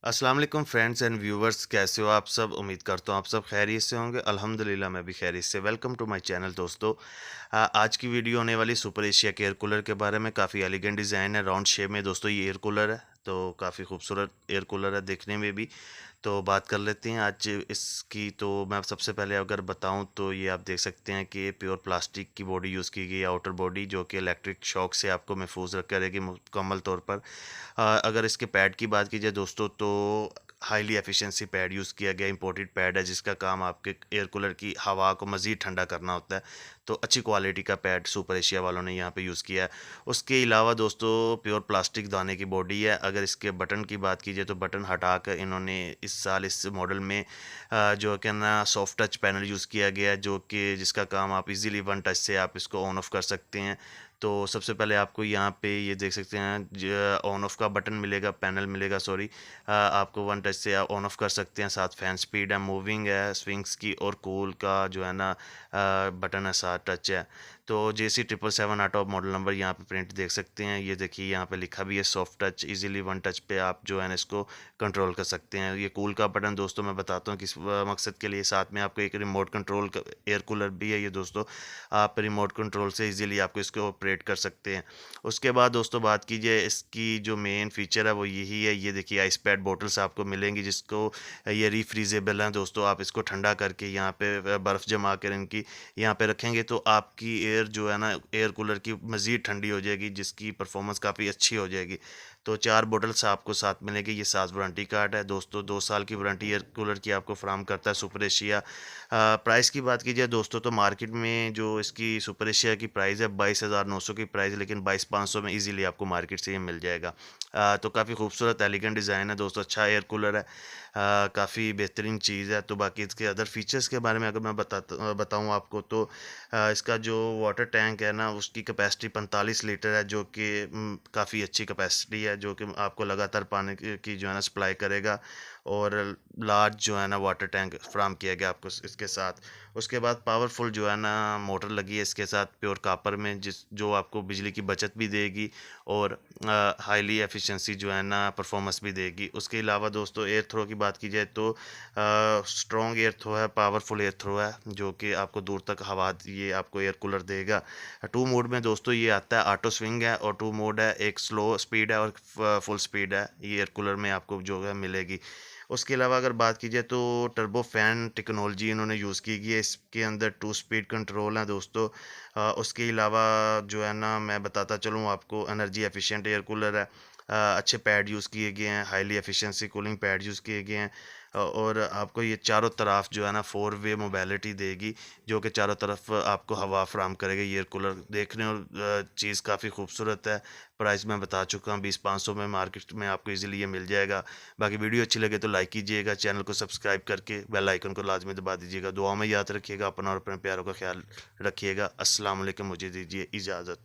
अस्सलाम वालेकुम friends and viewers, कैसे हो आप सब। उम्मीद करता हूँ आप सब खैरियत से होंगे। अल्हम्दुलिल्लाह मैं भी खैरियत से। वेलकम टू माय चैनल दोस्तों। आज की वीडियो होने वाली सुपर एशिया के एयर कूलर के बारे में। काफ़ी एलिगेंट डिज़ाइन है, राउंड शेप में दोस्तों ये एयर कूलर है, तो काफ़ी खूबसूरत एयर कूलर है देखने में भी। तो बात कर लेते हैं आज इसकी। तो मैं सबसे पहले अगर बताऊं तो ये आप देख सकते हैं कि प्योर प्लास्टिक की बॉडी यूज़ की गई है, आउटर बॉडी, जो कि इलेक्ट्रिक शॉक से आपको महफूज करेगी मुकम्मल तौर पर। अगर इसके पैड की बात की जाए दोस्तों, तो हाईली एफिशिएंसी पैड यूज़ किया गया, इंपोर्टेड पैड है, जिसका काम आपके एयर कूलर की हवा को मज़ीद ठंडा करना होता है। तो अच्छी क्वालिटी का पैड सुपर एशिया वालों ने यहाँ पे यूज़ किया है। उसके अलावा दोस्तों प्योर प्लास्टिक दाने की बॉडी है। अगर इसके बटन की बात की जाए तो बटन हटा कर इन्होंने इस साल इस मॉडल में जो कि ना सॉफ्ट टच पैनल यूज़ किया गया है, जो कि जिसका काम आप इजीली वन टच से आप इसको ऑन ऑफ कर सकते हैं। तो सबसे पहले आपको यहाँ पे ये देख सकते हैं ऑन ऑफ का बटन मिलेगा, पैनल मिलेगा सॉरी। आपको वन टच से आप ऑन ऑफ कर सकते हैं। साथ फैन स्पीड है, मूविंग है, स्विंग्स की, और कूल का जो है ना बटन है, साथ टच है। तो JC777 out of model number यहाँ पे प्रिंट देख सकते हैं। ये देखिए यहाँ पे लिखा भी है soft touch, easily one touch पे आप जो है ना इसको कंट्रोल कर सकते हैं। ये कूल का बटन दोस्तों मैं बताता हूँ किस मकसद के लिए। साथ में आपको एक रिमोट कंट्रोल एयर कूलर भी है ये दोस्तों। आप रिमोट कंट्रोल से इजीली आपको इसको ऑपरेट कर सकते हैं। उसके बाद दोस्तों बात कीजिए इसकी जो मेन फीचर है वो यही है। ये देखिए आइस पैड बॉटल्स आपको मिलेंगी, जिसको ये रीफ्रीजेबल हैं दोस्तों। आप इसको ठंडा करके यहाँ पे बर्फ़ जमा कर इनकी यहाँ पे रखेंगे तो आपकी एयर जो है ना एयर कूलर की मज़ीद ठंडी हो जाएगी, जिसकी परफॉर्मेंस काफ़ी अच्छी हो जाएगी। तो 4 बॉटल्स आपको साथ मिलेंगे। ये साथ वारंटी कार्ड है दोस्तों, 2 साल की वारंटी एयर कूलर की आपको फराहम करता है सुपर एशिया। प्राइस की बात की जाए दोस्तों तो मार्केट में जो इसकी सुपर एशिया की प्राइस है 22,900 की प्राइस है, लेकिन 22,500 में इजीली आपको मार्केट से ये मिल जाएगा। तो काफ़ी खूबसूरत एलिगेंट डिज़ाइन है दोस्तों, अच्छा एयर कूलर है, काफ़ी बेहतरीन चीज़ है। तो बाकी इसके अदर फीचर्स के बारे में अगर मैं बताऊँ आपको तो इसका जो वाटर टैंक है ना उसकी कैपेसिटी 45 लीटर है, जो कि काफ़ी अच्छी कैपेसिटी है, जो कि आपको लगातार पानी की जो है ना सप्लाई करेगा। और लार्ज जो है ना वाटर टैंक फ्राहम किया गया आपको इसके साथ। उसके बाद पावरफुल जो है ना मोटर लगी है इसके साथ प्योर कॉपर में, जो आपको बिजली की बचत भी देगी और हाईली एफिशिएंसी जो है ना परफॉर्मेंस भी देगी। उसके अलावा दोस्तों एयर थ्रो की बात की जाए तो स्ट्रॉन्ग एयर थ्रो है, पावरफुल एयर थ्रो है, जो कि आपको दूर तक हवा ये आपको एयर कूलर देगा। 2 मोड में दोस्तों ये आता है, ऑटो स्विंग है और 2 मोड है, एक स्लो स्पीड है और फुल स्पीड है, ये एयर कूलर में आपको जो है मिलेगी। उसके अलावा अगर बात की जाए तो टर्बो फैन टेक्नोलॉजी इन्होंने यूज़ की गई है। इसके अंदर 2 स्पीड कंट्रोल है दोस्तों। उसके अलावा जो है ना मैं बताता चलूँ आपको, एनर्जी एफिशिएंट एयर कूलर है। अच्छे पैड यूज़ किए गए हैं, highly efficiency cooling pad use किए गए हैं। और आपको ये चारों तरफ जो है ना 4 वे मोबिलिटी देगी, जो कि चारों तरफ आपको हवा फराहम करेगा। ये एयर कूलर देखने और चीज़ काफ़ी खूबसूरत है। प्राइस मैं बता चुका हूँ 20,500 में मार्केट में आपको इजीली ये मिल जाएगा। बाकी वीडियो अच्छी लगे तो लाइक कीजिएगा, चैनल को सब्सक्राइब करके बेल आइकन को लाजमी दबा दीजिएगा। दुआ में याद रखिएगा, अपना और अपने प्यारों का ख्याल रखिएगा। अस्सलाम वालेकुम, मुझे दीजिए इजाज़त।